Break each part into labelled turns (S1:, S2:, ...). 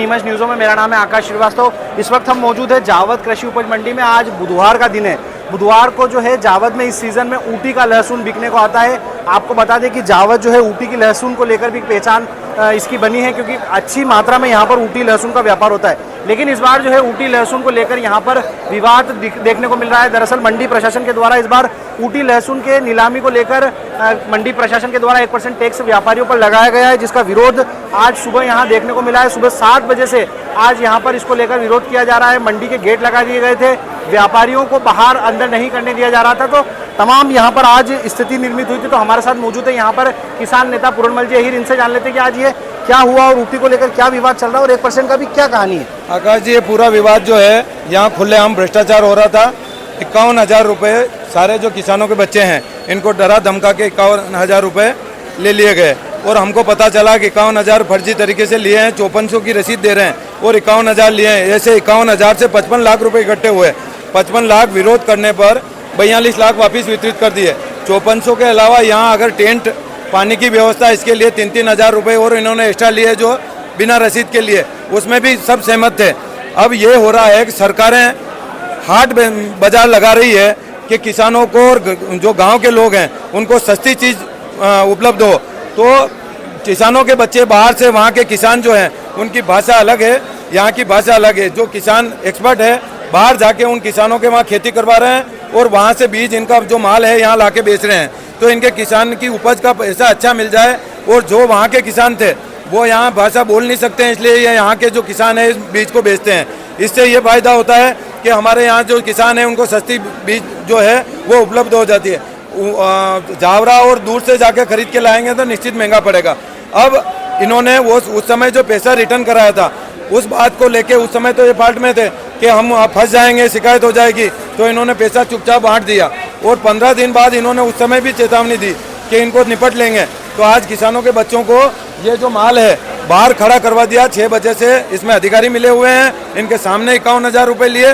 S1: नीमच न्यूज़ों में मेरा नाम है आकाश श्रीवास्तव। इस वक्त हम मौजूद है जावद कृषि उपज मंडी में। आज बुधवार का दिन है। बुधवार को जो है जावद में इस सीज़न में ऊटी का लहसुन बिकने को आता है। आपको बता दें कि जावद जो है ऊटी की लहसुन को लेकर भी पहचान इसकी बनी है, क्योंकि अच्छी मात्रा में यहाँ पर ऊटी लहसुन का व्यापार होता है। लेकिन इस बार जो है ऊटी लहसुन को लेकर यहाँ पर विवाद देखने को मिल रहा है। दरअसल मंडी प्रशासन के द्वारा इस बार ऊटी लहसुन के नीलामी को लेकर मंडी प्रशासन के द्वारा 1% टैक्स व्यापारियों पर लगाया गया है, जिसका विरोध आज सुबह यहाँ देखने को मिला है। सुबह 7 बजे से आज यहाँ पर इसको लेकर विरोध किया जा रहा है। मंडी के गेट लगा दिए गए थे, व्यापारियों को बाहर अंदर नहीं करने दिया जा रहा था। तो तमाम यहाँ पर आज स्थिति निर्मित हुई थी। तो हमारे साथ मौजूद है यहाँ पर किसान नेता पूरणमल जी अहीर। इनसे जान लेते हैं कि आज ये क्या हुआ और ऊटी को लेकर क्या विवाद चल रहा है और 1% का भी क्या कहानी है।
S2: आकाश जी, ये पूरा विवाद जो है यहाँ खुलेआम भ्रष्टाचार हो रहा था। 51,000 रुपये सारे जो किसानों के बच्चे हैं इनको डरा धमका के 51,000 रुपये ले लिए गए और हमको पता चला कि 51,000 फर्जी तरीके से लिए हैं। 5400 की रसीद दे रहे हैं और 51,000 लिए हैं। ऐसे 51,000 से 55 लाख रुपए इकट्ठे हुए। 55 लाख विरोध करने पर 42 लाख वापस वितरित कर दिए। 5400 के अलावा यहाँ अगर टेंट पानी की व्यवस्था, इसके लिए 3-3 हज़ार रुपये और इन्होंने एक्स्ट्रा लिए जो बिना रसीद के लिए, उसमें भी सब सहमत थे। अब ये हो रहा है कि सरकारें हाट बाजार लगा रही है कि किसानों को और जो गांव के लोग हैं उनको सस्ती चीज़ उपलब्ध हो। तो किसानों के बच्चे बाहर से, वहाँ के किसान जो हैं उनकी भाषा अलग है, यहाँ की भाषा अलग है। जो किसान एक्सपर्ट है बाहर जाके उन किसानों के वहाँ खेती करवा रहे हैं और वहाँ से बीज, इनका जो माल है यहाँ लाके बेच रहे हैं। तो इनके किसान की उपज का पैसा अच्छा मिल जाए। और जो वहाँ के किसान थे वो यहाँ भाषा बोल नहीं सकते हैं, इसलिए ये यहाँ के जो किसान है इस बीज को बेचते हैं। इससे ये फायदा होता है कि हमारे यहाँ जो किसान है उनको सस्ती बीज जो है वो उपलब्ध हो जाती है। जावरा और दूर से जाके खरीद के लाएंगे तो निश्चित महंगा पड़ेगा। अब इन्होंने वो उस समय जो पैसा रिटर्न कराया था उस बात को लेके, उस समय तो ये फाल्ट में थे कि हम फंस जाएंगे, शिकायत हो जाएगी, तो इन्होंने पैसा चुपचाप बांट दिया। और 15 दिन बाद इन्होंने उस समय भी चेतावनी दी कि इनको निपट लेंगे। तो आज किसानों के बच्चों को ये जो माल है बाहर खड़ा करवा दिया 6 बजे से। इसमें अधिकारी मिले हुए हैं, इनके सामने 51,000 रुपये लिए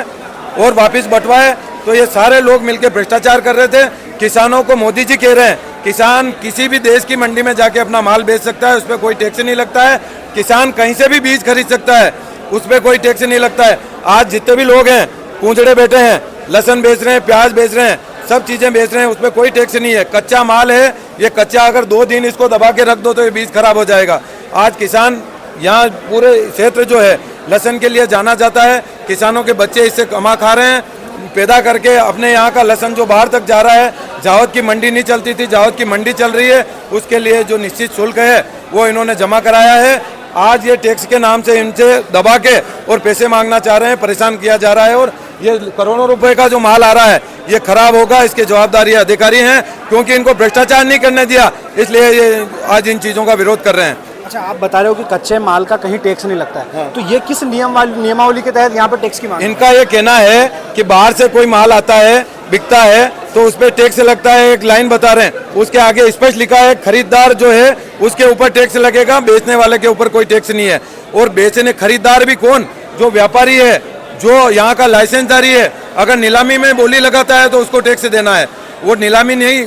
S2: और वापस बंटवाए। तो ये सारे लोग मिलकर भ्रष्टाचार कर रहे थे। किसानों को मोदी जी कह रहे हैं किसान किसी भी देश की मंडी में जाके अपना माल बेच सकता है, उस पर कोई टैक्स नहीं लगता है। किसान कहीं से भी बीज खरीद सकता है, उस पर कोई टैक्स नहीं लगता है। आज जितने भी लोग हैं पूंजड़े बैठे हैं, लहसुन बेच रहे हैं, प्याज बेच रहे हैं, सब चीज़ें बेच रहे हैं, उस पर कोई टैक्स नहीं है। कच्चा माल है, ये कच्चा अगर 2 दिन इसको दबा के रख दो तो ये बीज खराब हो जाएगा। आज किसान यहाँ पूरे क्षेत्र जो है लहसुन के लिए जाना जाता है। किसानों के बच्चे इससे कमा खा रहे हैं, पैदा करके अपने यहाँ का लहसुन जो बाहर तक जा रहा है। जावद की मंडी नहीं चलती थी, जावद की मंडी चल रही है। उसके लिए जो निश्चित शुल्क है वो इन्होंने जमा कराया है। आज ये टैक्स के नाम से इनसे दबा के और पैसे मांगना चाह रहे हैं, परेशान किया जा रहा है। और ये करोड़ों रुपए का जो माल आ रहा है ये खराब होगा, इसके जवाबदारी अधिकारी हैं, क्योंकि इनको भ्रष्टाचार नहीं करने दिया, इसलिए ये आज इन चीज़ों का विरोध कर रहे हैं।
S1: अच्छा, आप बता रहे हो कि कच्चे माल का कहीं टैक्स नहीं लगता है। हाँ। तो ये किस नियमावली के तहत यहाँ पर टैक्स की मांग?
S2: इनका ये कहना है कि बाहर से कोई माल आता है, बिकता है, तो उस पर टैक्स लगता है। एक लाइन बता रहे हैं, उसके आगे स्पष्ट लिखा है खरीदार जो है उसके ऊपर टैक्स लगेगा, बेचने वाले के ऊपर कोई टैक्स नहीं है। और बेचने खरीदार भी कौन? जो व्यापारी है, जो यहाँ का लाइसेंसदारी है। अगर नीलामी में बोली लगाता है तो उसको टैक्स देना है। वो नीलामी नहीं,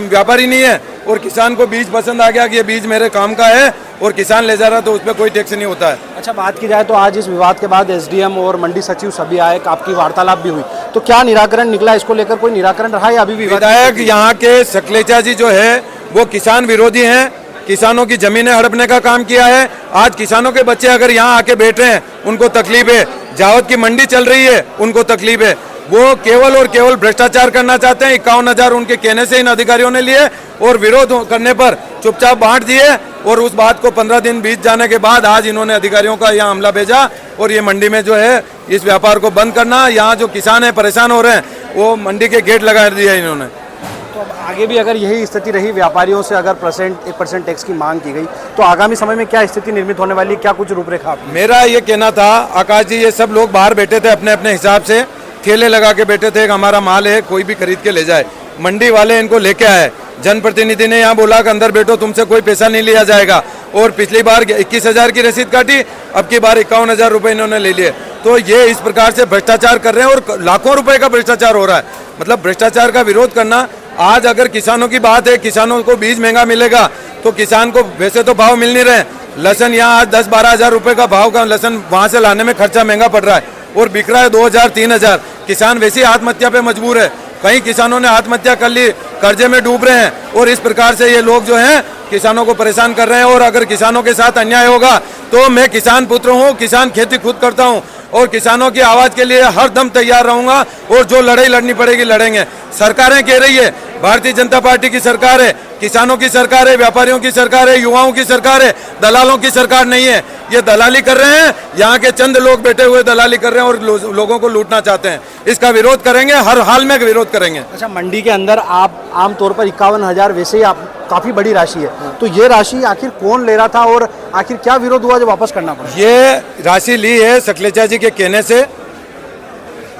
S2: व्यापारी नहीं है। और किसान को बीज पसंद आ गया कि ये बीज मेरे काम का है और किसान ले जा रहा है, तो उस पर कोई टैक्स नहीं होता है।
S1: अच्छा, बात की जाए तो आज इस विवाद के बाद एसडीएम और मंडी सचिव सभी आए, आपकी वार्तालाप भी हुई, तो क्या निराकरण निकला? इसको लेकर कोई निराकरण रहा या अभी भी?
S2: विधायक यहाँ के सकलेचा जी जो है वो किसान विरोधी हैं, किसानों की जमीनें हड़पने का काम किया है। आज किसानों के बच्चे अगर यहाँ आके बैठ रहे हैं उनको तकलीफ है। जावद की मंडी चल रही है, उनको तकलीफ है। वो केवल और केवल भ्रष्टाचार करना चाहते हैं। 51,000 उनके कहने से इन अधिकारियों ने लिए और विरोध करने पर चुपचाप बांट दिए। और उस बात को 15 दिन बीत जाने के बाद आज इन्होंने अधिकारियों का यहाँ हमला भेजा और ये मंडी में जो है इस व्यापार को बंद करना, यहाँ जो किसान है परेशान हो रहे हैं, वो मंडी के गेट लगा दिया इन्होंने।
S1: तो अब आगे भी अगर यही स्थिति रही, व्यापारियों से अगर 1% टैक्स की मांग की गई, तो आगामी समय में क्या स्थिति निर्मित होने वाली, क्या कुछ रूपरेखा?
S2: मेरा ये कहना था आकाश जी, ये सब लोग बाहर बैठे थे अपने अपने हिसाब से, ठेले लगा के बैठे थे कि हमारा माल है, कोई भी खरीद के ले जाए। मंडी वाले इनको लेके आए, जनप्रतिनिधि ने यहाँ बोला कि अंदर बैठो, तुमसे कोई पैसा नहीं लिया जाएगा। और पिछली बार 21,000 की रसीद काटी, अब की बार 51,000 रुपये इन्होंने ले लिए। तो ये इस प्रकार से भ्रष्टाचार कर रहे हैं और लाखों रुपए का भ्रष्टाचार हो रहा है। मतलब भ्रष्टाचार का विरोध करना आज अगर किसानों की बात है, किसानों को बीज महंगा मिलेगा तो किसान को वैसे तो भाव मिल नहीं रहे। लहसन यहाँ आज 10-12 हज़ार रुपए का भाव का लहसन वहाँ से लाने में खर्चा महंगा पड़ रहा है और बिक रहा है 2,000-3,000। किसान वैसे ही आत्महत्या पे मजबूर है। कई किसानों ने आत्महत्या कर ली, कर्जे में डूब रहे हैं और इस प्रकार से ये लोग जो हैं किसानों को परेशान कर रहे हैं। और अगर किसानों के साथ अन्याय होगा तो मैं किसान पुत्र हूँ, किसान खेती खुद करता हूँ और किसानों की आवाज़ के लिए हर दम तैयार रहूंगा और जो लड़ाई लड़नी पड़ेगी लड़ेंगे। सरकारें कह रही है, भारतीय जनता पार्टी की सरकार है, किसानों की सरकार है, व्यापारियों की सरकार है, युवाओं की सरकार है, दलालों की सरकार नहीं है। ये दलाली कर रहे हैं, यहाँ के चंद लोग बैठे हुए दलाली कर रहे हैं और लोगों को लूटना चाहते हैं। इसका विरोध करेंगे, हर हाल में विरोध करेंगे।
S1: अच्छा, मंडी के अंदर आप आमतौर पर 51,000 वैसे ही आप काफ़ी बड़ी राशि है, तो ये राशि आखिर कौन ले रहा था और आखिर क्या विरोध हुआ जो वापस करना पड़ा?
S2: ये राशि ली है शैलेजा जी के कहने से।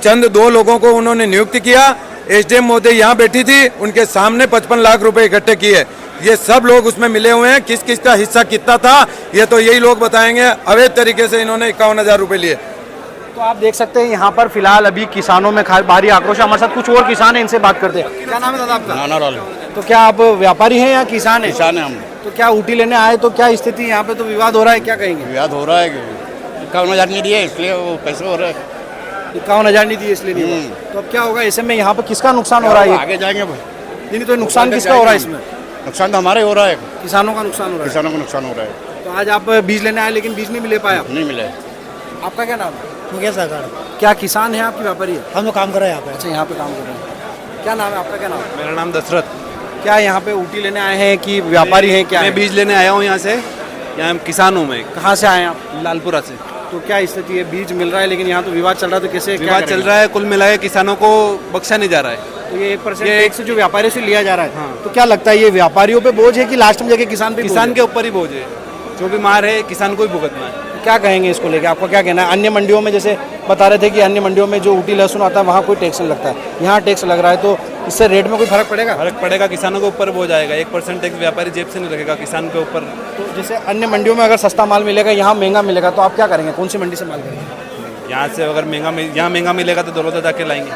S2: चंद 2 लोगों को उन्होंने नियुक्त किया। एसडीएम महोदय यहाँ बैठी थी, उनके सामने 55 लाख रुपए इकट्ठे किए। ये सब लोग उसमें मिले हुए हैं। किस किस का हिस्सा कितना था ये तो यही लोग बताएंगे। अवैध तरीके से इन्होंने 51,000 रुपए लिए।
S1: तो आप देख सकते हैं यहाँ पर फिलहाल अभी किसानों में भारी आक्रोश है। हमारे साथ कुछ और किसान हैं, इनसे बात करते हैं। क्या नाम है दादा आपका?
S3: नानालाल।
S1: तो क्या आप व्यापारी हैं या किसान हैं?
S3: किसान है हम।
S1: तो क्या ऊटी लेने आए, तो क्या स्थिति यहाँ पे तो विवाद हो रहा है, क्या कहेंगे?
S3: विवाद हो रहा है कि 51,000 नहीं दिए इसलिए वो पैसे हो रहे हैं।
S1: 51,000 नहीं दिए इसलिए नहीं हुआ। तो अब क्या होगा ऐसे में? यहाँ पे किसका नुकसान हो रहा है?
S3: आगे जाएंगे
S1: नहीं तो नुकसान किसका हो रहा है इसमें?
S3: नुकसान तो हमारे हो रहा है,
S1: किसानों का नुकसान हो रहा है।
S3: किसानों को नुकसान हो रहा है।
S1: तो आज आप बीज लेने आए लेकिन बीज नहीं मिले पाया?
S3: नहीं मिले।
S1: आपका क्या नाम है?
S4: मुकेश सरकार।
S1: क्या किसान है आपकी व्यापारी है?
S4: हम लोग काम कर रहे हैं यहाँ पे।
S1: अच्छा, यहाँ पे काम कर रहे हैं। क्या नाम है आपका? क्या नाम है?
S5: मेरा नाम दशरथ।
S1: क्या यहाँ पे ऊटी लेने आए हैं कि व्यापारी हैं? क्या
S5: मैं
S1: है?
S5: बीज लेने आया हूँ यहाँ से। यहाँ किसान हूँ मैं,
S1: कहाँ से आए हैं आप?
S5: लालपुरा से।
S1: तो क्या स्थिति है? बीज मिल रहा है लेकिन यहाँ तो विवाद चल रहा है, तो कैसे क्या
S5: विवाद चल
S1: करेंगे?
S5: रहा है, कुल मिला के किसानों को बख्शा नहीं जा रहा है।
S1: तो ये 1%
S5: ये-
S1: टैक्स जो व्यापारियों से लिया जा रहा है,
S5: हाँ।
S1: तो क्या लगता है ये व्यापारियों पे बोझ है कि लास्ट में जाके किसान पे बोझ
S5: किसान
S1: है?
S5: के ऊपर ही बोझ है, जो भी मार है किसान को ही भुगतना है।
S1: क्या कहेंगे इसको लेके? आपका क्या कहना है? अन्य मंडियों में जैसे बता रहे थे कि अन्य मंडियों में जो ऊटी लहसुन आता है वहाँ कोई टैक्स नहीं लगता है, यहाँ टैक्स लग रहा है, तो इससे रेट में कोई फर्क पड़ेगा?
S5: फर्क पड़ेगा, किसानों के ऊपर बोझ आएगा। 1% टैक्स व्यापारी जेब से नहीं लगेगा, किसान के ऊपर।
S1: तो जैसे अन्य मंडियों में अगर सस्ता माल मिलेगा, यहाँ महंगा मिलेगा, तो आप क्या करेंगे? कौन सी मंडी से माल करेंगे?
S5: यहाँ से अगर यहाँ महंगा मिलेगा तो दौलत जाके लाएंगे।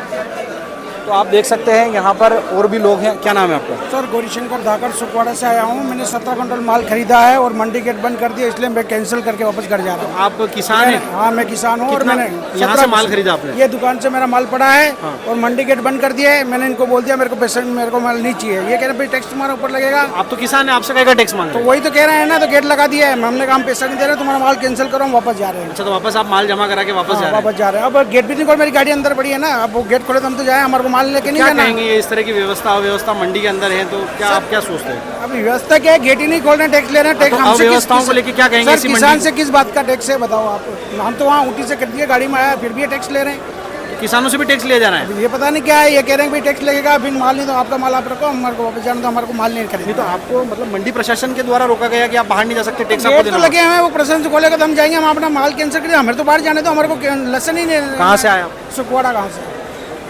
S1: तो आप देख सकते हैं यहाँ पर और भी लोग हैं। क्या नाम है आपका?
S4: सर गौरीशंकर धाकर सुखवाड़ा से आया हूँ। मैंने 17 क्विंटल माल खरीदा है और मंडी गेट बंद कर दिया, इसलिए मैं कैंसिल करके वापस घर जा रहा हूँ।
S1: आप किसान हैं?
S4: हाँ मैं किसान हूँ और
S1: कितना-
S4: मैंने
S1: यहाँ से माल खरीदा आपने?
S4: ये दुकान से मेरा माल पड़ा है और मंडी गेट बंद कर दिया है। मैंने इनको बोल दिया मेरे को पैसे, मेरे को माल नहीं चाहिए। ये कह रहे भाई टैक्स तुम्हारे ऊपर लगेगा।
S1: आप तो किसान है, आपसे कहेगा टैक्स मांग
S4: तो
S1: रहे हैं।
S4: वही तो कह रहे हैं ना, तो गेट लगा दिया है। हमने कहा हम पैसा नहीं दे रहे, तुम्हारा माल कैंसिल करो, हम वापस जा रहे हैं।
S1: अच्छा, तो वापस आप माल जमा करा के वापस जा रहे हैं।
S4: वापस जा रहे हैं। अब गेट भी नहीं खोल, मेरी गाड़ी अंदर पड़ी है ना। अब वो गेट खोले तो हम तो जाए, हमारे को माल लेके नहीं
S1: क्या
S4: जाना।
S1: कहेंगे ये इस तरह की व्यवस्था अव्यवस्था मंडी के अंदर है, तो क्या आप क्या सोचते हैं?
S4: अब व्यवस्था क्या है? गेट ही नहीं खोल रहे, टैक्स ले रहे हैं। टैक्स
S1: तो
S4: हमसे किस-
S1: अव्यवस्थाओं को लेके क्या कहेंगे
S4: सर
S1: इसी
S4: किसान
S1: मंडी
S4: से किस बात का टैक्स है बताओ आप? हम तो वहाँ ऊटी से कर दिए, गाड़ी में आया फिर भी ये टैक्स ले रहे हैं।
S1: किसानों से भी टैक्स लिया जाना है?
S4: अब ये पता नहीं क्या है, ये कह रहे हैं भाई टैक्स लगेगा, फिर माल नहीं तो आपका माल आप रखो, हमारे को वापस जाना, तो हमारे को माल नहीं खरीदना।
S1: नहीं तो आपको मतलब मंडी प्रशासन के द्वारा रोका गया कि आप बाहर नहीं जा सकते, टैक्स आपको
S4: गेट तो
S1: देना
S4: लगे हुए हैं, वो प्रशासन से खोलेगा तो हम जाएंगे, हम अपना माल कैंसिल करेंगे। हमें तो बाहर जाने तो हमारे को लसन ही नहीं।
S1: होगा। कहाँ से आया आप?
S4: सुखवाड़ा कहाँ से?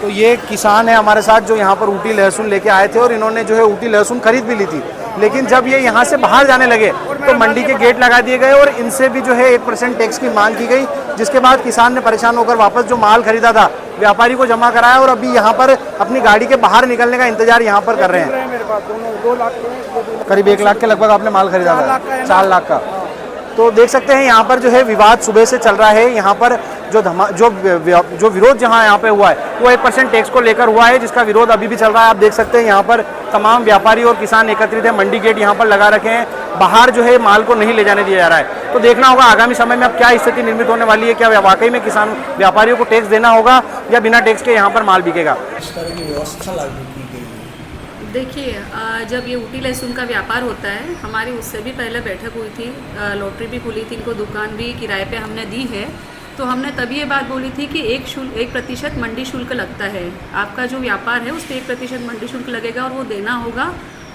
S1: तो ये किसान है हमारे साथ जो यहाँ पर ऊटी लहसुन लेके आए थे और इन्होंने जो है ऊटी लहसुन खरीद भी ली थी, लेकिन जब ये यहाँ से बाहर जाने लगे तो मंडी के गेट लगा दिए गए और इनसे भी जो है 1% टैक्स की मांग की गई, जिसके बाद किसान ने परेशान होकर वापस जो माल खरीदा था व्यापारी को जमा कराया और अभी यहाँ पर अपनी गाड़ी के बाहर निकलने का इंतजार यहाँ पर कर रहे हैं।
S4: मेरे पास दोनों 2 लाख के,
S1: करीब 1 लाख के लगभग आपने माल खरीदा
S4: 4
S1: था?
S4: लाख का है ना।
S1: 4 लाख का। तो देख सकते हैं यहाँ पर जो है विवाद सुबह से चल रहा है। यहाँ पर जो विरोध जहाँ यहाँ पे हुआ है वो 1% टैक्स को लेकर हुआ है, जिसका विरोध अभी भी चल रहा है। आप देख सकते हैं यहाँ पर तमाम व्यापारी और किसान एकत्रित हैं। मंडी गेट यहाँ पर लगा रखे हैं, बाहर जो है माल को नहीं ले जाने दिया जा रहा है। तो देखना होगा आगामी समय में अब क्या स्थिति निर्मित होने वाली है। क्या वाकई में किसान व्यापारियों को टैक्स देना होगा या बिना टैक्स के यहाँ पर माल बिकेगा?
S4: इस तरह की व्यवस्था लागू की गई है।
S6: देखिए, जब ये ऊटी लहसुन का व्यापार होता है, हमारी उससे भी पहले बैठक हुई थी, लॉटरी भी खुली थी, इनको दुकान भी किराए पे हमने दी है। तो हमने तभी ये बात बोली थी कि 1% मंडी शुल्क लगता है। आपका जो व्यापार है उस पर 1% मंडी शुल्क लगेगा और वो देना होगा,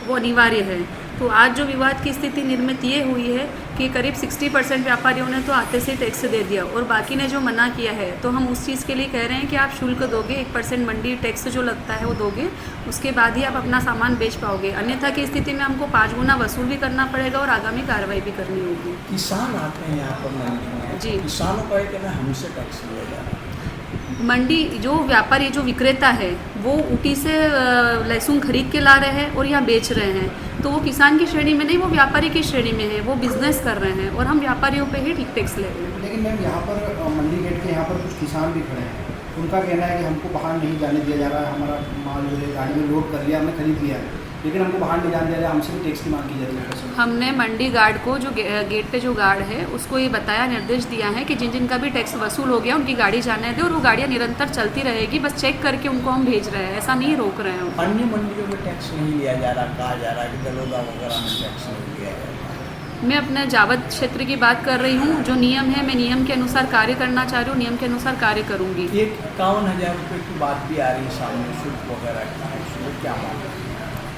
S6: वो अनिवार्य है। तो आज जो विवाद की स्थिति निर्मित ये हुई है कि करीब 60% व्यापारियों ने तो आते से टैक्स दे दिया और बाकी ने जो मना किया है, तो हम उस चीज़ के लिए कह रहे हैं कि आप शुल्क दोगे, 1% मंडी टैक्स जो लगता है वो दोगे, उसके बाद ही आप अपना सामान बेच पाओगे। अन्यथा की स्थिति में हमको 5 गुना वसूल भी करना पड़ेगा और आगामी कार्रवाई भी करनी होगी।
S4: किसान आते हैं यहाँ पर मंडी में
S6: जी।
S4: किसानों का एक है ना हमसे टैक्स लिया जा रहा है।
S6: मंडी जो व्यापारी जो विक्रेता है वो ऊटी से लहसुन खरीद के ला रहे हैं और यहाँ बेच रहे हैं, तो वो किसान की श्रेणी में नहीं, वो व्यापारी की श्रेणी में है, वो बिजनेस कर रहे हैं और हम व्यापारियों पे ही टैक्स ले रहे हैं।
S1: लेकिन मैम यहाँ पर मंडी गेट के यहाँ पर कुछ किसान भी खड़े हैं, उनका कहना है कि हमको बाहर नहीं जाने दिया जा रहा है, हमारा माल जो है गाड़ी में लोड कर लिया, हमने खरीद लिया है, लेकिन हमको बाहर नहीं जाने दिया जा रहा है, हमसे भी टैक्स की मांग की जाती है।
S6: हमने मंडी गार्ड को जो गेट पे जो गार्ड है उसको ये बताया, निर्देश दिया है कि जिन जिनका भी टैक्स वसूल हो गया उनकी गाड़ी जाने दे और वो गाड़ियाँ निरंतर चलती रहेगी, बस चेक करके उनको हम भेज रहे हैं, ऐसा नहीं रोक रहे हैं।
S7: अन्य मंडियों में टैक्स नहीं लिया जा रहा, कहा जा रहा है कि दलोदा वगैरह में टैक्स नहीं लिया जा रहा।
S6: मैं अपने जावद क्षेत्र की बात कर रही हूँ, जो नियम है मैं नियम के अनुसार कार्य करना चाह रही हूँ, नियम के अनुसार कार्य करूँगी।
S7: एक 51,000 रुपये की बात भी आ रही है सामने, शुल्क वगैरह का, इसमें क्या मामला है?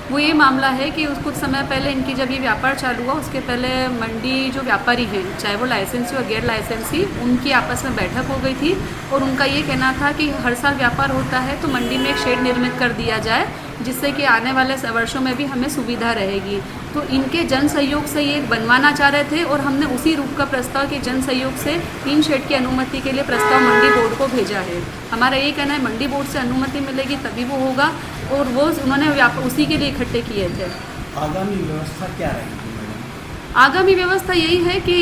S6: वो ये मामला है कि कुछ समय पहले इनकी जब ये व्यापार चालू हुआ उसके पहले मंडी जो व्यापारी हैं, चाहे वो लाइसेंसी और गैर लाइसेंसी, उनकी आपस में बैठक हो गई थी और उनका ये कहना था कि हर साल व्यापार होता है तो मंडी में एक शेड निर्मित कर दिया जाए, जिससे कि आने वाले वर्षों में भी हमें सुविधा रहेगी। तो इनके जन सहयोग से ये बनवाना चाह रहे थे और हमने उसी रूप का प्रस्ताव के जन सहयोग से 3 शेड की अनुमति के लिए प्रस्ताव मंडी बोर्ड को भेजा है। हमारा ये कहना है मंडी बोर्ड से अनुमति मिलेगी तभी वो होगा और वो उन्होंने उसी के लिए इकट्ठे किए थे।
S7: आगामी व्यवस्था क्या रहेगी?
S6: आगामी व्यवस्था यही है कि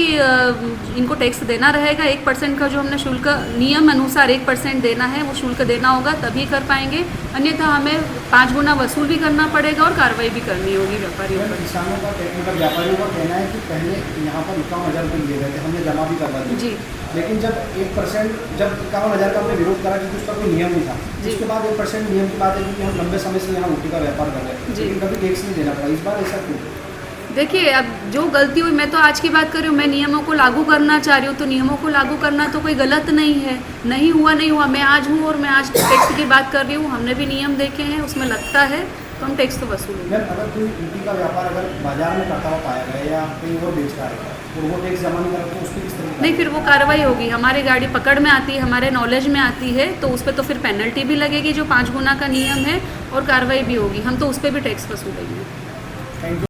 S6: इनको टैक्स देना रहेगा, 1% का जो हमने शुल्क नियम अनुसार 1% देना है, वो शुल्क देना होगा तभी कर पाएंगे, अन्यथा हमें 5 गुना वसूल भी करना पड़ेगा और कार्रवाई भी करनी होगी व्यापारियों पर।
S1: किसानों का मतलब व्यापारियों का कहना है कि पहले यहाँ पर 51,000 रुपये लिए गए थे, हमने जमा भी करवा दिया
S6: जी,
S1: लेकिन जब 1% जब 51,000 का हमने विरोध करा क्योंकि उसका कोई नियम नहीं था, उसके बाद 1% नियम की बात है क्योंकि हम लंबे समय से यहाँ ऊटी का व्यापार कर रहे हैं, लेकिन कभी टैक्स नहीं देना पड़ा, इस बार ऐसा क्यों?
S6: देखिए अब जो गलती हुई, मैं तो आज की बात कर रही हूँ, मैं नियमों को लागू करना चाह रही हूँ, तो नियमों को लागू करना तो कोई गलत नहीं है, नहीं हुआ, मैं आज हूँ और मैं आज टैक्स की बात कर रही हूँ, हमने भी नियम देखे हैं, उसमें लगता है तो हम टैक्स तो वसूलेंगे।
S1: अगर कोई ऊटी का व्यापार अगर बाजार में करता हुआ पाया गया या कहीं और बेच रहा है और वो टैक्स जमा नहीं करता तो उसकी किस तरह?
S6: नहीं, फिर वो कार्रवाई होगी, हमारी गाड़ी पकड़ में आती है, हमारे नॉलेज में आती है, तो उस पर तो फिर पेनल्टी भी लगेगी जो 5 गुना का नियम है और कार्रवाई भी होगी, हम तो उस पर भी टैक्स वसूलेंगे।
S1: Thank you.